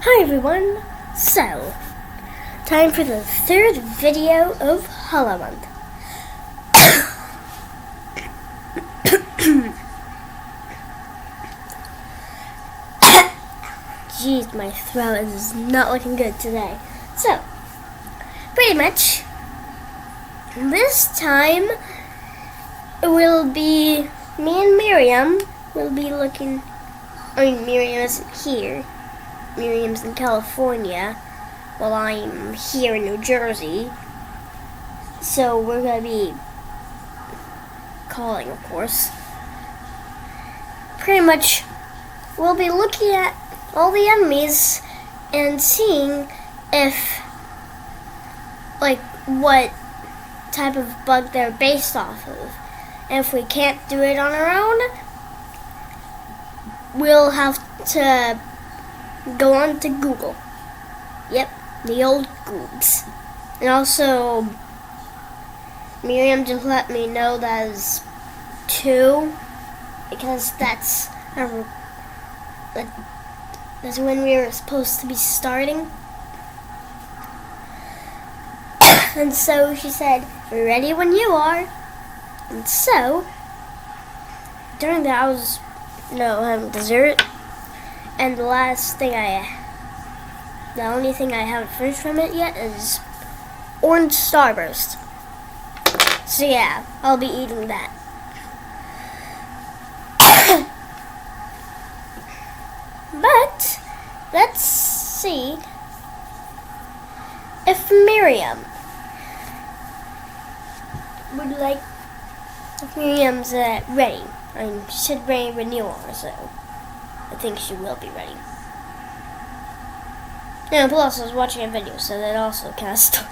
Hi everyone! So, time for the third video of Hollow Month. Jeez, my throat is not looking good today. So, pretty much, this time it will be me and Miriam will be looking. Miriam isn't here. Miriam's in California, while I'm here in New Jersey. So we're going to be calling, of course. Pretty much, we'll be looking at all the enemies and seeing if, what type of bug they're based off of. And if we can't do it on our own, we'll have to go on to Google. Yep, the old Googs. And also, Miriam just let me know that is 2, because that's when we were supposed to be starting. And so she said, "We're ready when you are." And so, during that I was having dessert. And the only thing I haven't finished from it yet is orange starburst. So yeah, I'll be eating that. But let's see if Miriam's ready. She said ready when you are, so I think she will be ready. And plus, I was watching a video, so that also kind of stuck.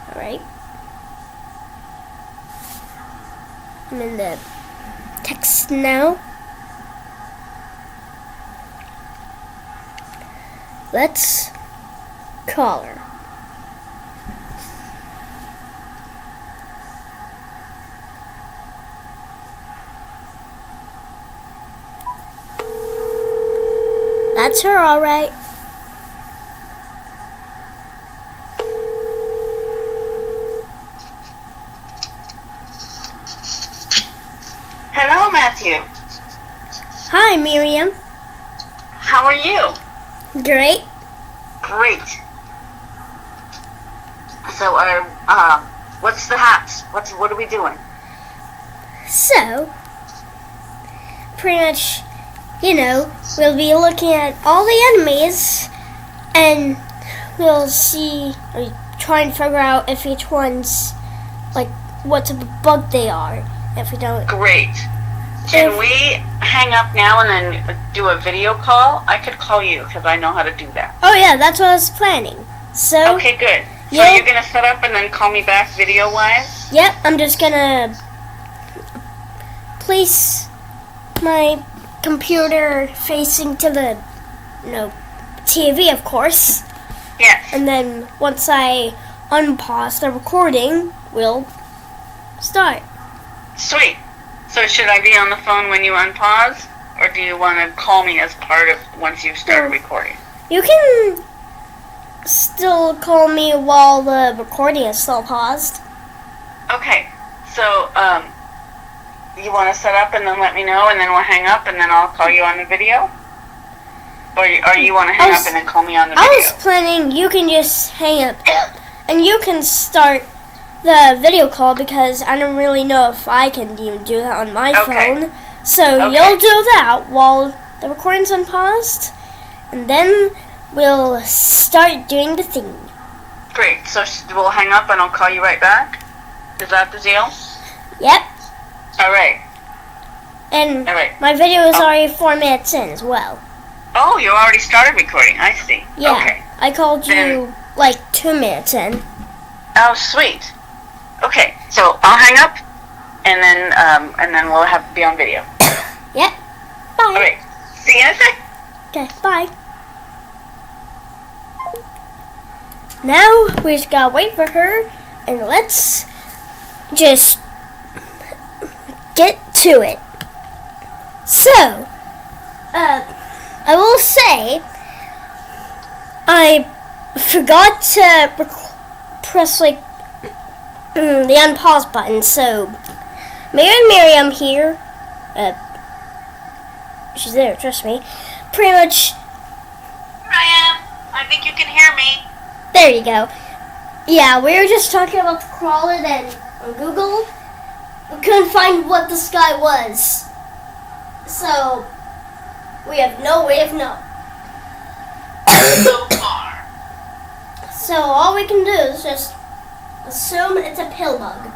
Alright. I'm in the text now. Let's call her. That's her, all right. Hello, Matthew. Hi, Miriam. How are you? Great. Great. So, what's the haps? What are we doing? So, pretty much, we'll be looking at all the enemies, and we'll try and figure out if each one's, what type of bug they are. If we don't. Great. Can we hang up now and then do a video call? I could call you because I know how to do that. Oh yeah, that's what I was planning. So. Okay, good. So you're gonna set up and then call me back video-wise? Yep, I'm just gonna place my computer facing to the, TV, of course. Yes. And then once I unpause the recording, we'll start. Sweet. So should I be on the phone when you unpause? Or do you want to call me as part of once you start recording? You can still call me while the recording is still paused. Okay. So, you want to set up and then let me know and then we'll hang up and then I'll call you on the video? Or you want to hang up and then call me on the video? I was planning you can just hang up and you can start the video call because I don't really know if I can even do that on my phone. So you'll do that while the recording's unpaused, and then we'll start doing the thing. Great. So we'll hang up and I'll call you right back? Is that the deal? Yep. All right. And my video is already 4 minutes in as well. Oh, you already started recording. I see. Yeah. Okay. I called you 2 minutes in. Oh, sweet. Okay, so I'll hang up, and then we'll be on video. Yep. Bye. All right. See you in a sec. Okay. Bye. Now we just gotta wait for her, and let's just get to it. So, I will say, I forgot to press like the unpause button, so Miriam here, she's there, trust me, pretty much. Here I am. I think you can hear me. There you go. Yeah, we were just talking about the crawler, and on Google, we couldn't find what the sky was. So, we have no way of knowing. So far. So, all we can do is just assume it's a pill bug.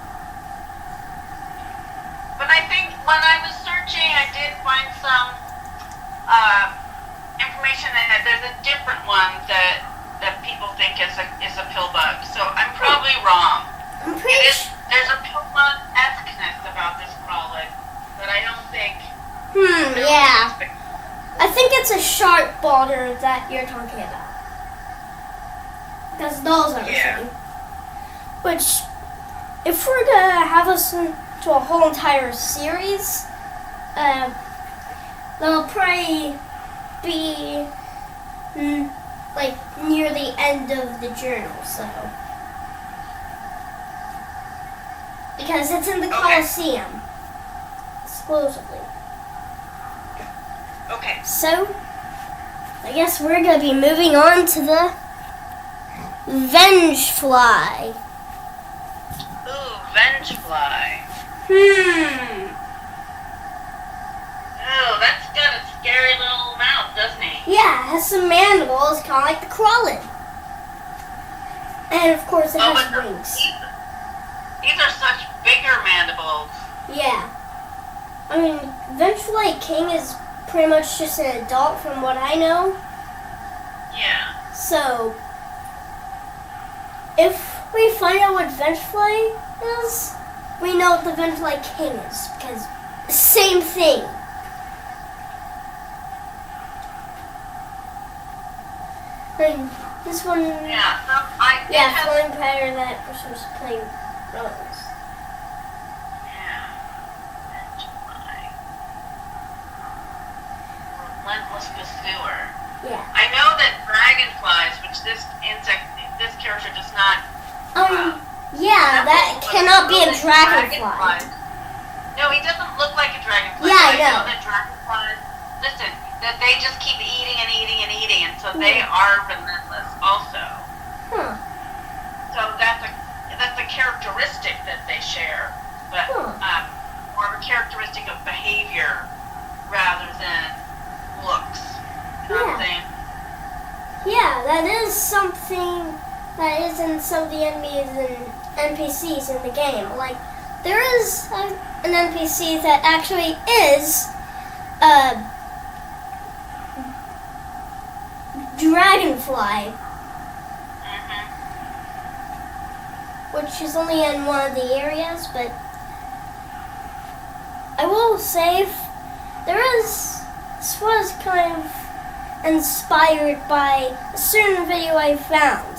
But I think when I was searching, I did find some information that there's a different one that people think is a pill bug. So I'm probably wrong. There's a pill bug esqueness about this crawler that I don't think. Yeah. I think it's a sharp border that you're talking about. Because those are the same. Which, if we're gonna have us to a whole entire series, that'll probably be like near the end of the journal, so. Because it's in the Coliseum, exclusively. Okay. So, I guess we're gonna be moving on to the Vengefly. Ooh, Vengefly. Oh, that's got a scary little mouth, doesn't he? Yeah, it has some mandibles, kind of like the crawlid. And of course it has wings. These are such bigger mandibles. Yeah. I mean, Vengefly King is pretty much just an adult from what I know. Yeah. So, if we find out what Vengefly is, we know what the Vengefly King is, because same thing. I mean, this one... Yeah, flying pattern that we're supposed to play roles. Yeah. Vengefly. Relentless pursuer. Yeah. I know that dragonflies, which this character does not... yeah, that cannot be a dragonfly. No, he doesn't look like a dragonfly. Yeah, I know. That dragonflies, listen, that they just keep eating and eating and eating, and so they are relentless also. Huh. So that's a characteristic that they share, but more of a characteristic of behavior rather than looks. You know what I'm saying? Yeah, that is something that is in some of the enemies and NPCs in the game. Like, there is an NPC that actually is a dragonfly, which is only in one of the areas, but I will say this was kind of inspired by a certain video I found.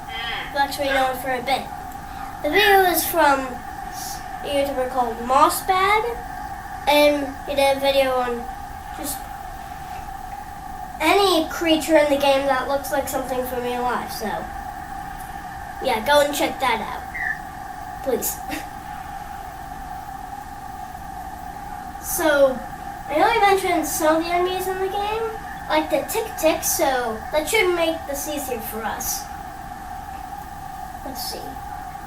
I've actually known for a bit. The video is from a YouTuber called Mossbag, and he did a video on just any creature in the game that looks like something from real life, so yeah, go and check that out, please. So, I know I mentioned some of the enemies in the game, like the tick-tick, so that should make this easier for us. Let's see.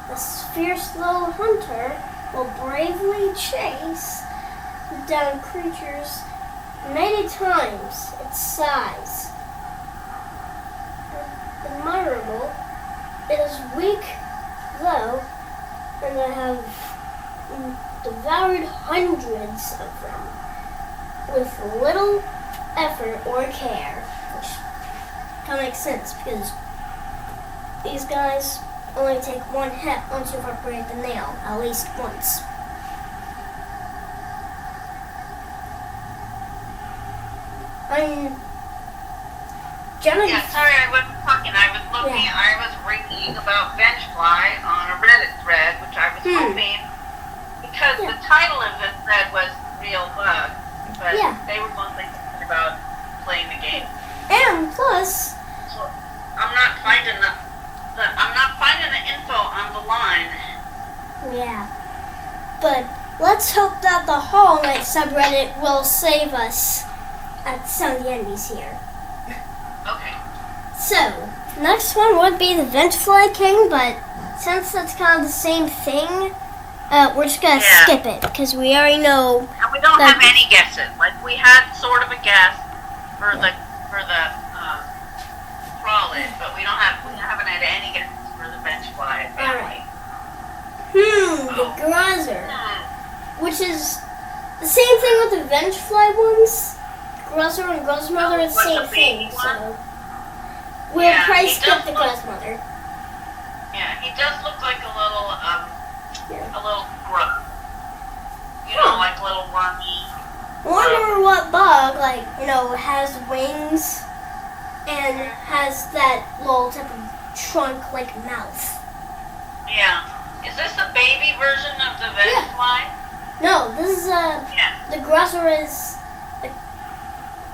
This fierce little hunter will bravely chase down creatures many times its size. Admirable. It is weak, though, and I have devoured hundreds of them with little effort or care, which kind of makes sense because these guys only take one hit once you've upgraded the nail, at least once. Yeah, sorry, I wasn't talking. I was looking, I was reading about Vengefly on a Reddit thread, which I was hoping, because the title of the thread was Real Bug, but they were mostly talking about playing the game. And plus, us. So I'm not finding the info on the line. Yeah. But let's hope that the Hollow Knight subreddit will save us at some of the enemies here. Okay. So, next one would be the Vengefly King, but since that's kind of the same thing, we're just gonna skip it because we already know. And we don't have any guesses. Like we had sort of a guess for the Crawlid, but we haven't had any guesses for the Vengefly family. The Gruzzer, which is the same thing with the Vengefly ones. Gruzzer and Gruzmother is the same thing, so we'll probably skip the Gruzmother. Yeah, he does look like a little grub. You know, like a little wormy. I wonder what bug, has wings and has that little type of trunk-like mouth. Yeah. Is this a baby version of the Vengefly? No, this is the Gruzzer is a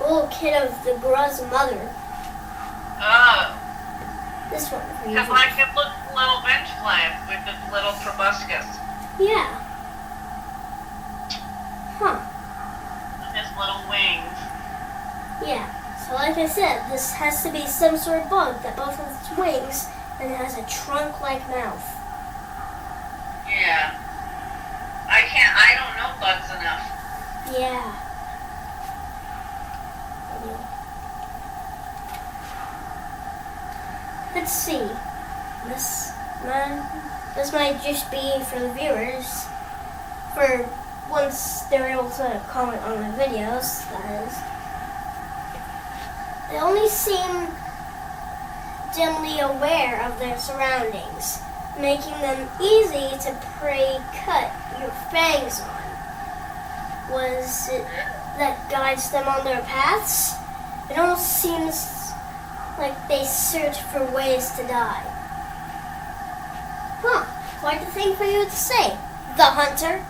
little kid of the Gruzmother. Oh. This one. Because like it looks a little Vengefly with its little proboscis. Yeah. Huh. And his little wings. Yeah. So like I said, this has to be some sort of bug that both has its wings and it has a trunk-like mouth. Yeah. I don't know bugs enough. Yeah. Let's see. This might just be for the viewers. For once they're able to comment on the videos, that is. They only seem dimly aware of their surroundings, making them easy to cut your fangs on. Was it that guides them on their paths? It almost seems like they search for ways to die. Huh, quite a thing for you to say, the hunter.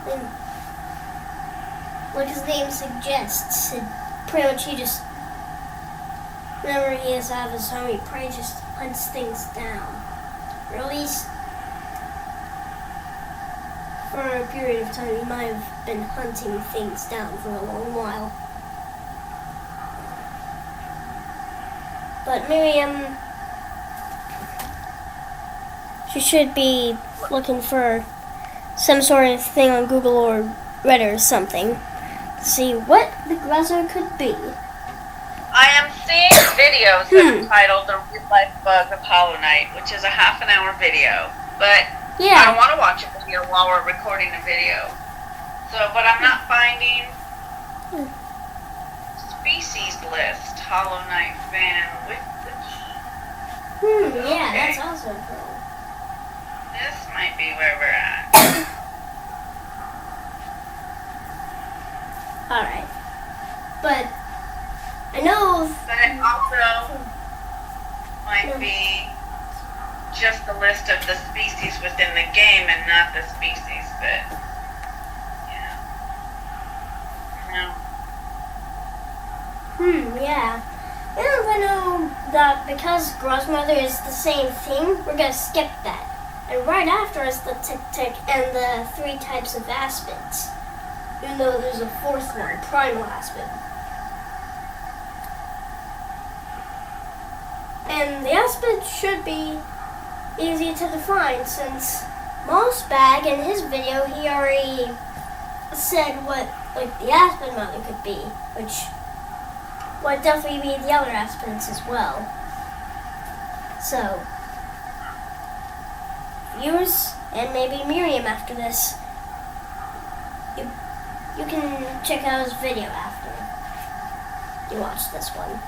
And like his name suggests, pretty much whenever he is out of his home, he probably just hunts things down. Or at least, for a period of time, he might have been hunting things down for a long while. But Miriam, she should be looking for some sort of thing on Google or Reddit or something to see what the Gruzzer could be. I am seeing videos that are titled The Real Life Bug of Hollow Knight, which is a half-an-hour video. But I don't want to watch a video while we're recording a video. But I'm not finding species list, Hollow Knight fan with wiki. Yeah, that's also cool. This might be where we're at. Alright. But I know. But it also might be just the list of the species within the game and not the species that, yeah. And I know that because Gruzmother is the same thing, we're gonna skip that. And right after is the Tick-Tick and the 3 types of Aspids. Even though there's a 4th one, Primal Aspid. And the Aspid should be easy to define since Mossbag in his video he already said what the Aspid mother could be, which would definitely be the other Aspids as well. So viewers and maybe Miriam after this, you can check out his video after you watch this one.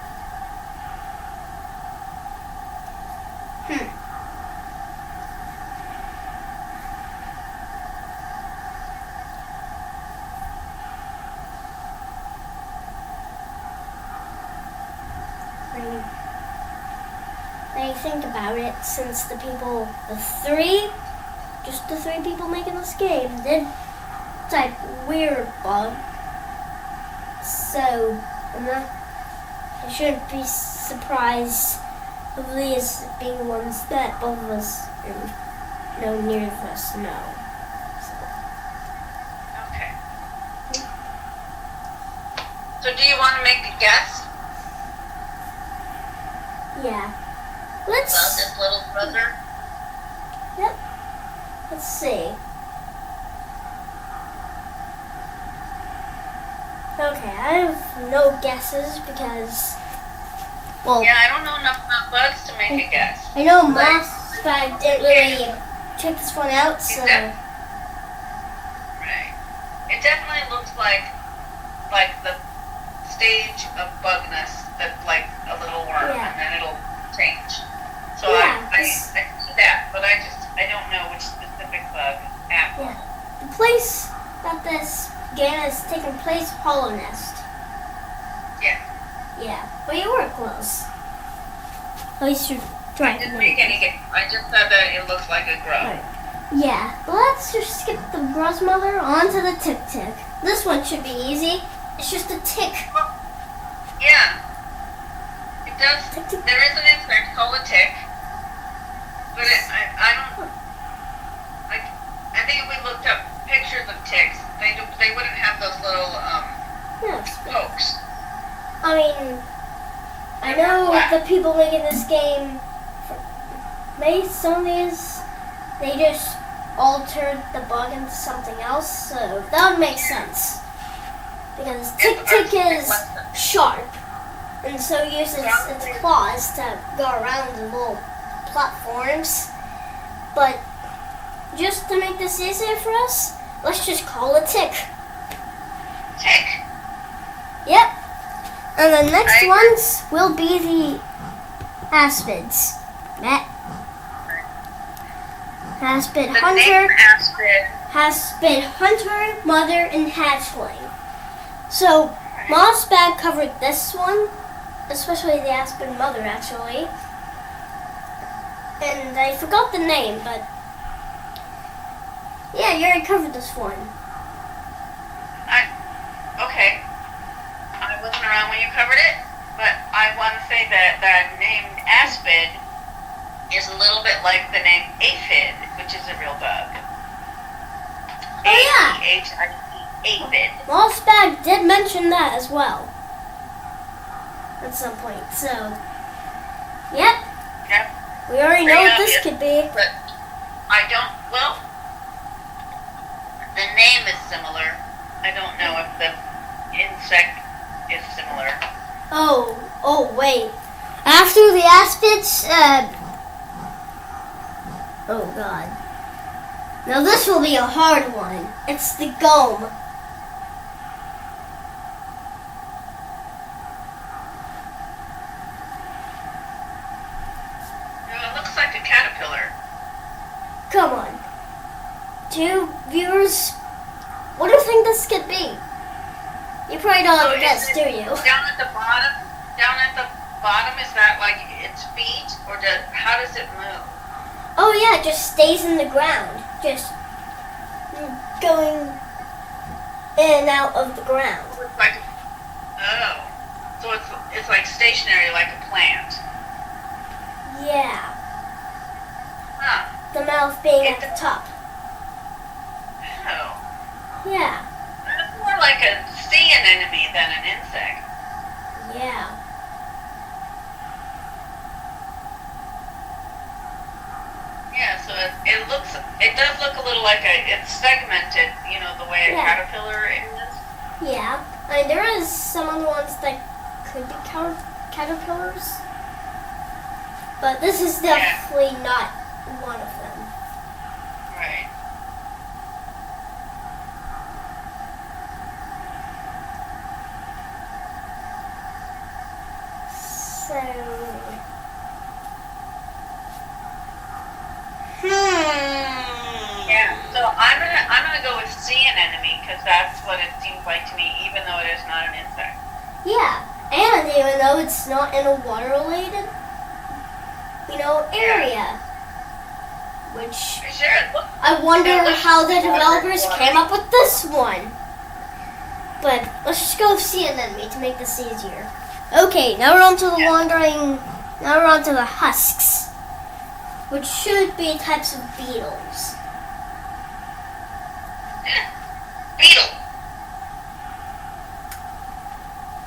When you think about it, since just the 3 people making this game did type weird bug, so And I shouldn't be surprised of these being ones that both of us and no near of us know. Okay. So do you want to make a guess Yeah. about this little brother? Yep. Let's see. Okay, I have no guesses because, well, Yeah, I don't know enough about bugs to make a guess. I know Moss, but I didn't really check this one out, so. Right. It definitely looks like the stage of bugness that's like a little worm, Yeah. and then it'll change. So Yeah, I see that, but I don't know which specific bug at all. Yeah. The place that this game is taking place, Hollow Nest. Yeah. Yeah, but you were close. At least you're trying I to didn't make any guess. I just said that it looks like a grub. Right. Yeah, let's just skip the Grub's mother onto the Tick Tick. This one should be easy. It's just a tick. Yeah. It does. Tick, tick. There is an insect called a tick, but I don't. I think if we looked up pictures of ticks, they wouldn't have those little Yes. pokes. I mean, I know the people making this game made some of these. They just altered the bug into something else, so that would make sense. Because Tick Tick is sharp, and so uses its claws to go around the little platforms. But just to make this easier for us, let's just call it Tick. Tick. Yep. And the next ones will be the aspids. Aspid The hunter, name aspid. aspid hunter, mother, and hatchling. So Mossbag covered this one, especially the aspid mother actually. And I forgot the name, but yeah, you already covered this one. Okay. I wasn't around when you covered it, but I want to say that the name aspid is a little bit like the name aphid, which is a real bug. Oh yeah. A-P-H-I-D, aphid. Mossbag did mention that as well at some point. So, yep, Yep. we already know what this could be. But I don't. Well, the name is similar. I don't know if the insect is similar. Oh wait. After the aspids, oh god. Now this will be a hard one. It's the gome. It looks like a caterpillar. Come on. Two viewers, what do you think this could be? You probably don't have a guess, do you? Down at the bottom, is that like its feet, or how does it move? Oh yeah, it just stays in the ground. Just going in and out of the ground. It's like, so it's like stationary, like a plant. Yeah. Huh. The mouth being at the top. Oh. Yeah. It's more like a sea anemone than an insect. Yeah. Yeah, so it does look a little like it's segmented, the way a caterpillar is. Yeah. I mean, there is some other ones that could be caterpillars. But this is definitely not one of them. Right. So... Yeah, so I'm gonna go with sea anemone because that's what it seems like to me, even though it is not an insect. Yeah, and even though it's not in a water-related, area, which Sure, I wonder how the developers came up with this one. But let's just go see an enemy to make this easier. Okay, now we're on to the wandering. Now we're on to the husks, which should be types of beetles. Beetle.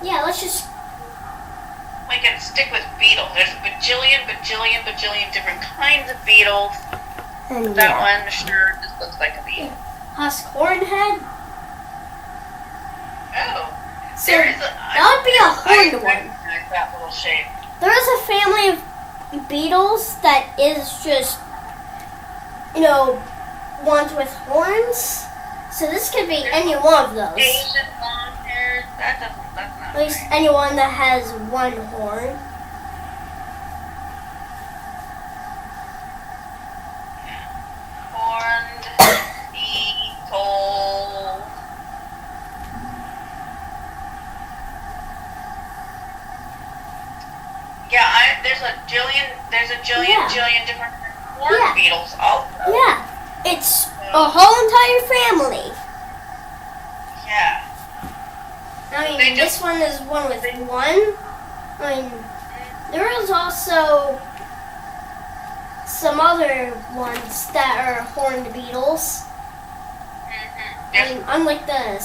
Yeah, let's just. We can stick with beetle. There's a bajillion different kinds of beetles. And That one sure just looks like a beetle. Husk hornhead. Oh. So that would be a horned one. That little shape. There is a family of beetles that is just, ones with horns. So this could be any one of those. Asian long hairs. That's not At least right. anyone that has one horn. Horned beetle. Yeah, there's a jillion different horned beetles also. Yeah, it's a whole entire family. Yeah. I mean, this one is one with one. I mean, there is also some other ones that are horned beetles. I mean, unlike the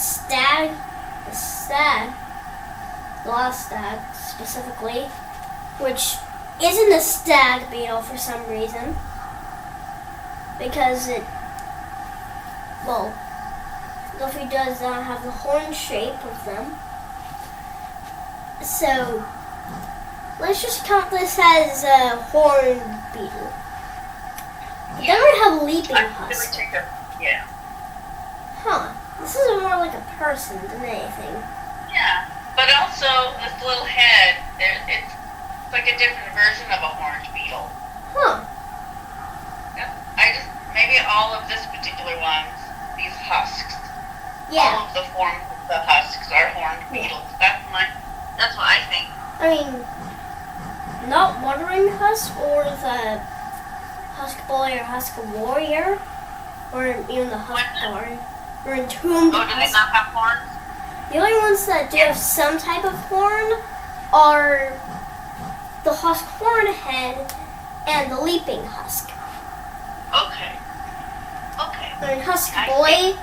lost stag specifically, which isn't a stag beetle for some reason. Because Luffy does not have the horn shape of them. So, let's just count this as a horned beetle. Then we have leaping husk. Yeah. Huh. This is more like a person than anything. Yeah. But also, this little head, it's like a different version of a horned beetle. Huh. Maybe all of this particular ones, these husks. Yeah. All of the forms of the husks are horned beetles. That's what I think. I mean, not Wandering Husk or the Husk Boy or Husk Warrior, or even the Husk Guard, or Entombed Oh, do they Husk. not have horns? The only ones that do have some type of horn are the Husk Hornhead and the Leaping Husk. Okay. I mean, Husk Boy,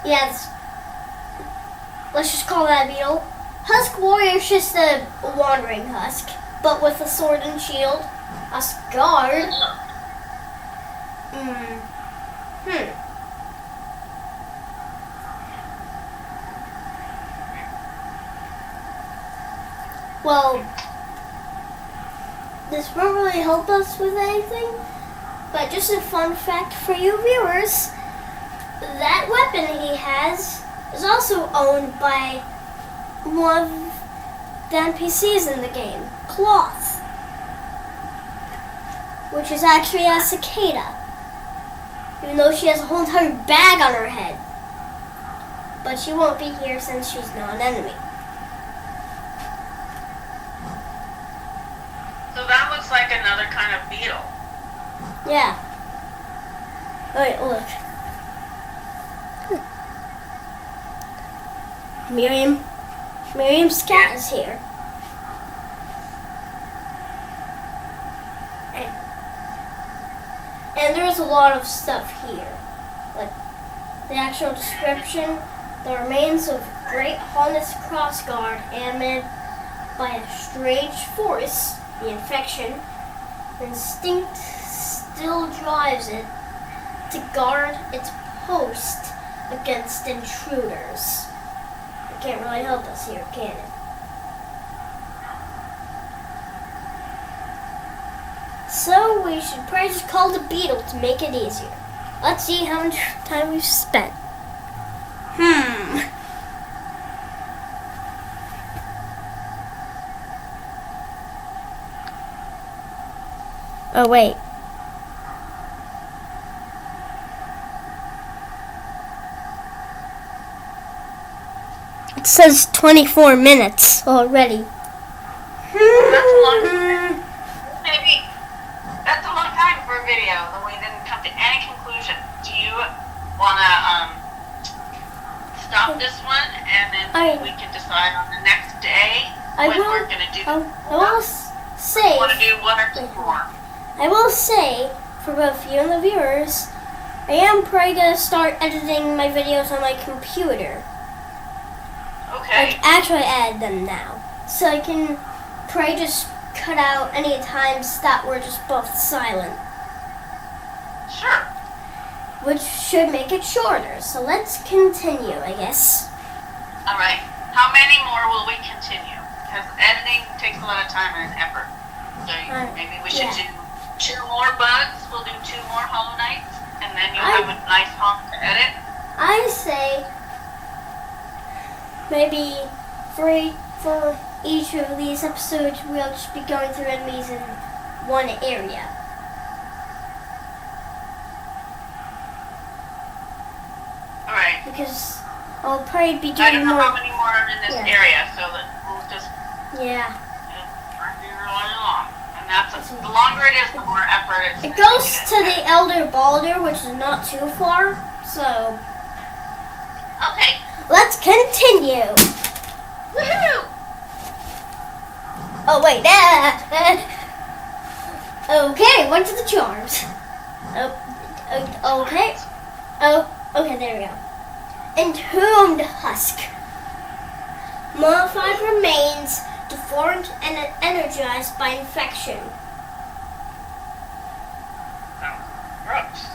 Yes. let's just call that a beetle. Husk Warrior is just a wandering husk, but with a sword and shield. Husk Guard. Well, this won't really help us with anything, but just a fun fact for you viewers, that weapon he has is also owned by one of the NPCs in the game, Cloth, which is actually a cicada, even though she has a whole entire bag on her head. But she won't be here since she's not an enemy. So that looks like another kind of beetle. Yeah. Wait, look. Miriam's cat is here. And there's a lot of stuff here. Like the actual description, the remains of Great Harness Crossguard animated by a strange force, the infection. Instinct still drives it to guard its post against intruders. It can't really help us here, can it? So we should probably just call the beetle to make it easier. Let's see how much time we've spent. Oh, wait. It says 24 minutes already. That's a long time. Maybe that's a long time for a video, and we didn't come to any conclusion. Do you want to stop this one, and then we can decide on the next day we're going to do. I will say. Want to do one or two more? I will say, for both you and the viewers, I am probably going to start editing my videos on my computer. Okay. Like, actually edit them now. So I can probably just cut out any times that we're just both silent. Sure. Which should make it shorter. So let's continue, I guess. All right. How many more will we continue? Because editing takes a lot of time and effort. So maybe we should do 2 more bugs. We'll do 2 more Hollow Knights, and then you'll have a nice home to edit. I say maybe for each of these episodes, we'll just be going through enemies in one area. All right. Because I'll probably be doing more. I don't know how many more are in this area, so that we'll just be really long. And that's the longer it is, the more effort it's. It goes to the Elder Balder, which is not too far. So. Okay. Let's continue. Woohoo! Oh wait, okay, went to the charms. Okay. Okay, there we go. Entombed husk. Modified remains deformed and energized by infection. Oh, gross.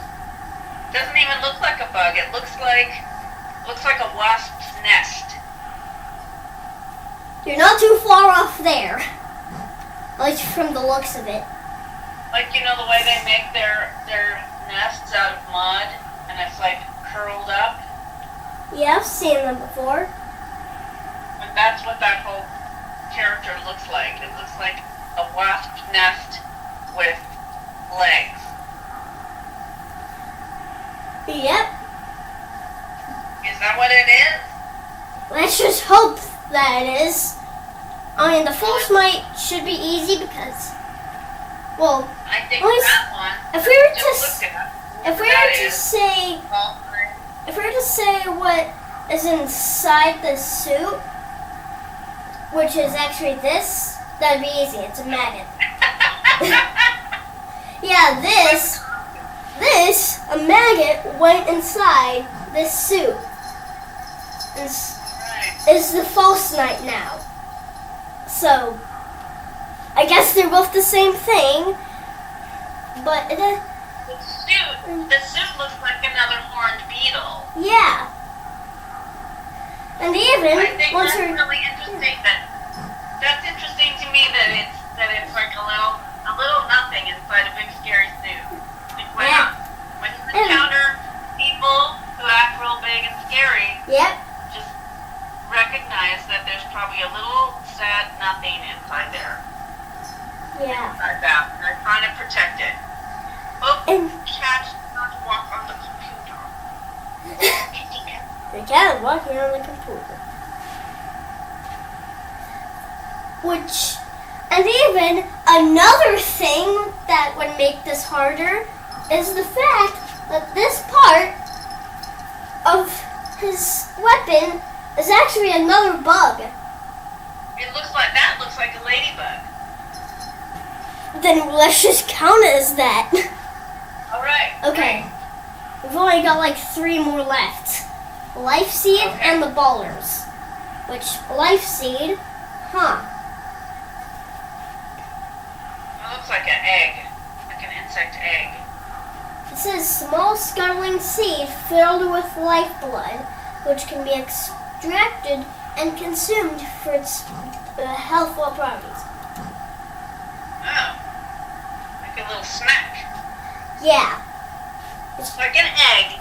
Doesn't even look like a bug. It looks like a wasp's nest. You're not too far off there. At least from the looks of it. Like, you know the way they make their nests out of mud, and it's like curled up? Yeah, I've seen them before. But that's what that whole character looks like. It looks like a wasp nest with legs. Yep. Is that what it is? Let's just hope that it is. I mean, the false might should be easy because, well, I think that one. If we were to say what is inside the suit, which is actually this, that'd be easy. It's a maggot. Yeah, a maggot went inside this suit. Is the false knight now. So, I guess they're both the same thing, but the suit looks like another horned beetle. Yeah. And even I think that's really interesting. That's interesting to me that it's like a little nothing inside a big scary suit. Like, why not? When you encounter people who act real big and scary, just recognize that there's probably a little sad nothing inside there. Yeah. Inside that. They're trying to protect it. Oh, cats not walk on the computer. The cat is walking on the computer. And even another thing that would make this harder is the fact that this part of his weapon is actually another bug. It looks like a ladybug. Then let's just count it as that. Alright. Okay. We've only got like 3 more left. Life Seed and the Ballers. Which, Life Seed, It looks like an egg. Like an insect egg. It says small scuttling seed filled with lifeblood, which can be extracted and consumed for its healthful properties. Oh. Like a little snack. Yeah. It's like an egg.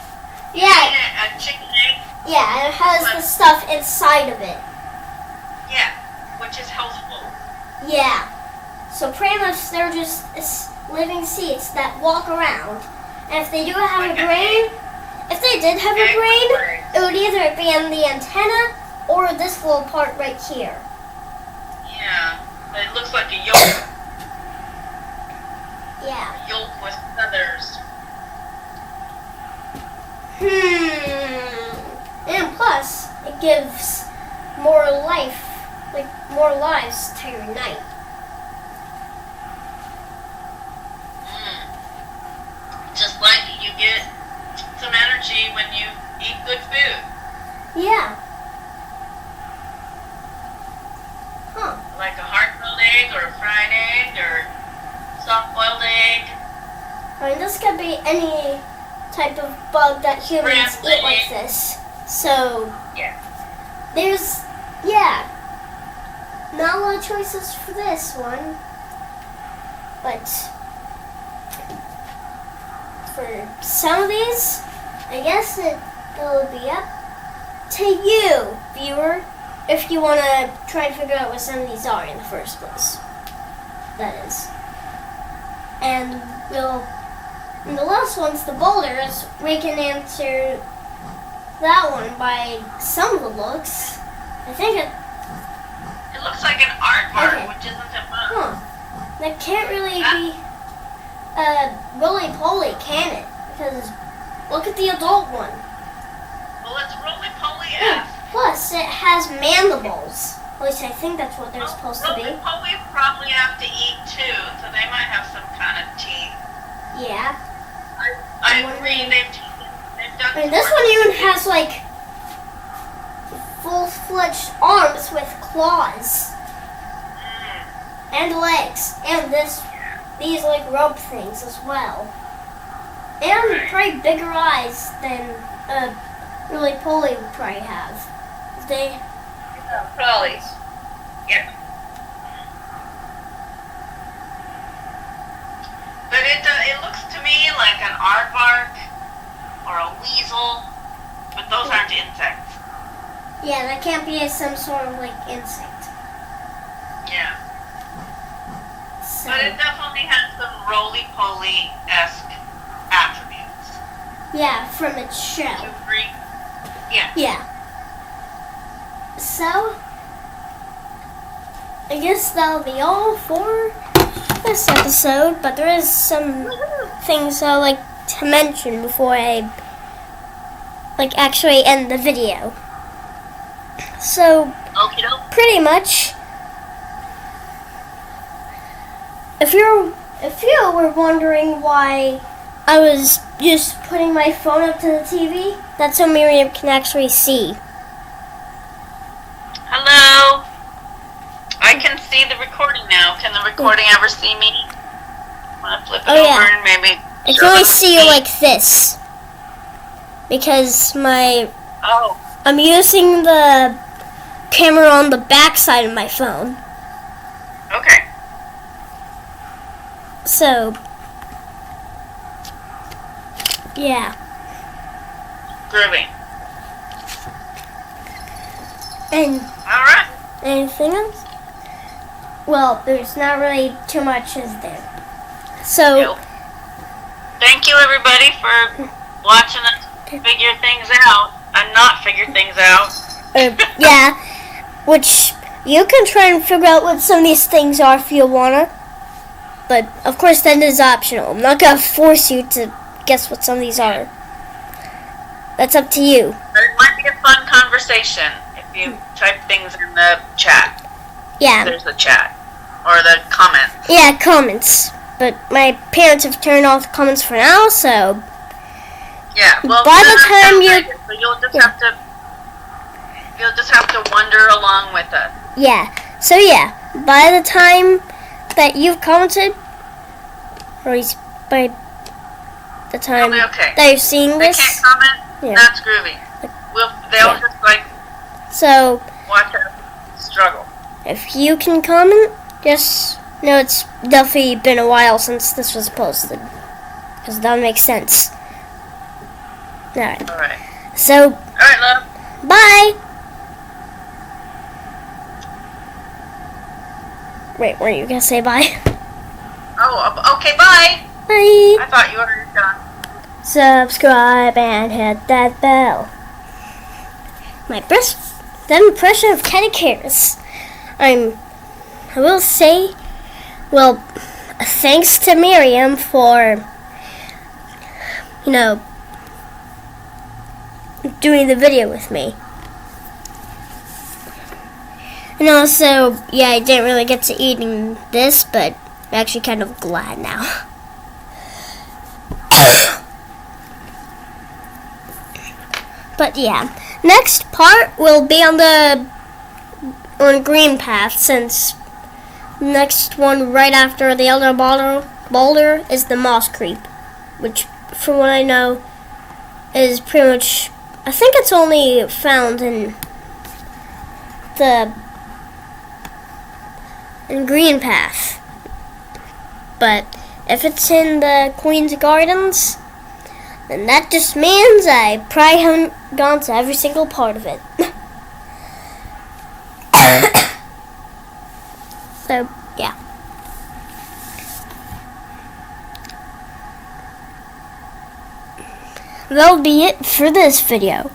Yeah. A chicken egg. Yeah, and it has the stuff inside of it. Yeah, which is healthful. Yeah. So pretty much they're just living seeds that walk around. And if they do have a brain, if they did have a brain, it would either be in the antenna or this little part right here. Yeah, it looks like a yolk. Yeah. A yolk with feathers. And plus, it gives more life, like more lives to your night. Just like you get some energy when you eat good food. Yeah. Huh. Like a hard-boiled egg or a fried egg or soft-boiled egg. I mean, this could be any type of bug that humans eat like this. So, yeah. There's, not a lot of choices for this one. But for some of these, I guess it'll be up to you, viewer, if you want to try and figure out what some of these are in the first place. That is. And in the last one's the boulders, we can answer that one by some of the looks. I think it looks like an aardvark, okay. Which isn't a bug. That can't really be roly-poly, can it? Because look at the adult one. Well, it's roly-poly-esque. Plus, it has mandibles. At least I think that's what they're supposed to be. Roly-polies probably have to eat too, so they might have some kind of teeth. Yeah. I agree. They've done. I mean, this one even has like full-fledged arms with claws and legs, and these like rope things as well, and probably bigger eyes than roly-poly would probably have. They probably. Yeah. But it looks to me like an aardvark or a weasel, but those aren't insects. Yeah, that can't be some sort of like insect. Yeah. So, but it definitely has some roly-poly-esque attributes. Yeah, from its shell. You agree? Yeah. Yeah. So, I guess that'll be all for this episode, but there is some things I'd like to mention before I actually end the video. So, pretty much, if you were wondering why I was just putting my phone up to the TV, that's so Miriam can actually see. Hello. I can see the recording now. Can the recording ever see me? I'm gonna flip it over and maybe. I can only see you like this because I'm using the camera on the back side of my phone. Okay. So, yeah. Groovy. And all right. Anything else? Well, there's not really too much, is there? So, nope. Thank you everybody for watching us figure things out and not figure things out. Yeah, which you can try and figure out what some of these things are if you wanna. But of course, that is optional. I'm not gonna force you to guess what some of these are. That's up to you. But it might be a fun conversation if you type things in the chat. Yeah. There's the chat. Or the comments. Yeah, comments. But my parents have turned off the comments for now, so... Yeah, well, by the time so you'll just have to wander along with us. Yeah. So yeah, by the time that you've commented, or at least by the time that you're seeing this... They can't comment? Yeah. That's groovy. They'll just so watch us struggle. If you can comment, just know it's definitely been a while since this was posted. Because that makes sense. Alright. Alright. So, alright, love. Bye! Wait, weren't you gonna say bye? Oh, okay, bye! Bye! I thought you were done. Subscribe and hit that bell. My best impression of Teddy Cares. I will say, well, thanks to Miriam for, doing the video with me. And also, yeah, I didn't really get to eating this, but I'm actually kind of glad now. But yeah, next part will be on green path, since next one right after the elder boulder is the moss creep, which, from what I know, is pretty much, I think it's only found in green path. But if it's in the Queen's Gardens, then that just means I probably haven't gone to every single part of it. So, yeah. That'll be it for this video.